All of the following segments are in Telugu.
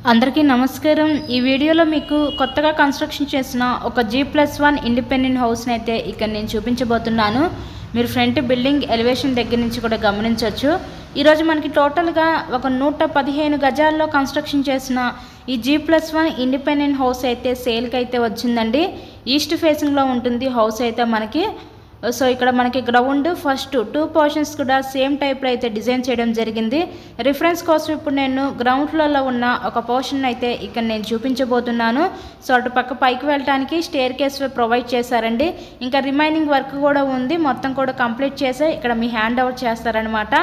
అందరికీ నమస్కారం। ఈ వీడియోలో మీకు కొత్తగా కన్స్ట్రక్షన్ చేసిన ఒక G+1 ఇండిపెండెంట్ హౌస్ని అయితే ఇక్కడ నేను చూపించబోతున్నాను। మీరు ఫ్రంట్ బిల్డింగ్ ఎలివేషన్ దగ్గర నుంచి కూడా గమనించవచ్చు। ఈరోజు మనకి టోటల్గా ఒక 115 గజాల్లో కన్స్ట్రక్షన్ చేసిన ఈ G+1 ఇండిపెండెంట్ హౌస్ అయితే సేల్కి అయితే వచ్చిందండి। ఈస్ట్ ఫేసింగ్లో ఉంటుంది హౌస్ అయితే మనకి। సో ఇక్కడ మనకి గ్రౌండ్ ఫస్ట్ 2 పోర్షన్స్ కూడా సేమ్ టైప్లో అయితే డిజైన్ చేయడం జరిగింది। రిఫరెన్స్ కోసం ఇప్పుడు నేను గ్రౌండ్ ఫ్లోర్లో ఉన్న ఒక పోర్షన్ అయితే ఇక్కడ నేను చూపించబోతున్నాను। సో అటు పక్క పైకి వెళ్ళడానికి స్టేర్ కేస్ ప్రొవైడ్ చేశారండి। ఇంకా రిమైనింగ్ వర్క్ కూడా ఉంది, మొత్తం కూడా కంప్లీట్ చేసి ఇక్కడ మీ హ్యాండ్ ఓవర్ చేస్తారనమాట।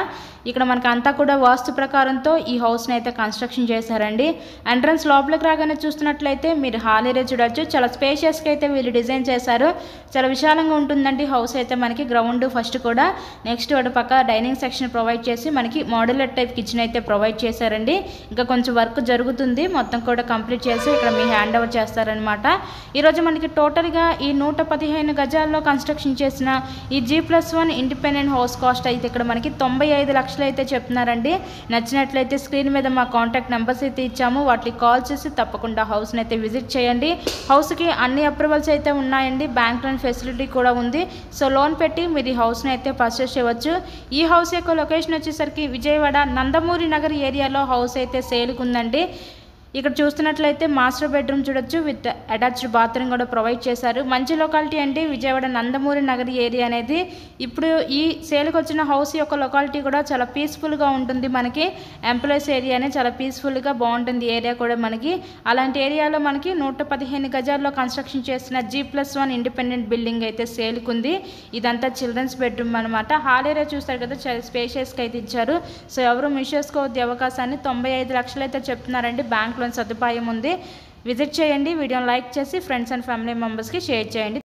ఇక్కడ మనకి అంతా కూడా వాస్తు ప్రకారంతో ఈ హౌస్ని అయితే కన్స్ట్రక్షన్ చేశారండి। ఎంట్రన్స్ లోపలికి రాగానే చూస్తున్నట్లయితే మీరు హాల్ ఏరియా చూడొచ్చు, చాలా స్పేషియస్గా అయితే వీళ్ళు డిజైన్ చేశారు। చాలా విశాలంగా ఉంటుందండి హౌస్ అయితే మనకి। గ్రౌండ్ ఫస్ట్ కూడా నెక్స్ట్ అటు పక్క డైనింగ్ సెక్షన్ ప్రొవైడ్ చేసి మనకి మోడ్యులర్ టైప్ కిచెన్ అయితే ప్రొవైడ్ చేశారండి। ఇంకా కొంచెం వర్క్ జరుగుతుంది, మొత్తం కూడా కంప్లీట్ చేసి ఇక్కడ మీ హ్యాండ్ ఓవర్ చేస్తారనమాట। ఈరోజు మనకి టోటల్గా ఈ 115 గజాల్లో కన్స్ట్రక్షన్ చేసిన ఈ G+1 ఇండిపెండెంట్ హౌస్ కాస్ట్ అయితే ఇక్కడ మనకి 95 లక్షలు అయితే చెప్తున్నారండి। నచ్చినట్లయితే స్క్రీన్ మీద మా కాంటాక్ట్ నెంబర్స్ అయితే ఇచ్చాము, వాటికి కాల్ చేసి తప్పకుండా హౌస్ని అయితే విజిట్ చేయండి। హౌస్కి అన్ని అప్రూవల్స్ అయితే ఉన్నాయండి, బ్యాంక్ లోన్ ఫెసిలిటీ కూడా ఉంది। సో లోన్ పెట్టి మీరు ఈ హౌస్ని అయితే పర్చేస్ చేయవచ్చు। ఈ హౌస్ యొక్క లొకేషన్ వచ్చేసరికి విజయవాడ నందమూరి నగర్ ఏరియాలో హౌస్ అయితే సేల్కి ఉందండి। ఇక్కడ చూస్తున్నట్లయితే మాస్టర్ బెడ్రూమ్ చూడొచ్చు, విత్ అటాచ్డ్ బాత్రూమ్ కూడా ప్రొవైడ్ చేశారు। మంచి లొకాలిటీ అండి విజయవాడ నందమూరి నగర్ ఏరియా అనేది। ఇప్పుడు ఈ సేల్కి వచ్చిన హౌస్ యొక్క లొకాలిటీ కూడా చాలా పీస్ఫుల్గా ఉంటుంది మనకి। ఎంప్లాయీస్ ఏరియానే చాలా పీస్ఫుల్గా బాగుంటుంది ఏరియా కూడా మనకి। అలాంటి ఏరియాలో మనకి 115 గజాల్లో కన్స్ట్రక్షన్ చేసిన G+1 ఇండిపెండెంట్ బిల్డింగ్ అయితే సేల్కి ఉంది। ఇదంతా చిల్డ్రన్స్ బెడ్రూమ్ అనమాట। హాల్ ఏరియా చూస్తారు కదా, చాలా స్పేషియస్గా అయితే ఇచ్చారు। సో ఎవరు మిస్ చేసుకోవద్దు అవకాశాన్ని। 95 లక్షలు అయితే చెప్తున్నారండి, బ్యాంక్ లోన్ సదుపాయం ఉంది। విజిట్ చేయండి, వీడియోని లైక్ చేసి ఫ్రెండ్స్ అండ్ ఫ్యామిలీ మెంబర్స్కి షేర్ చేయండి।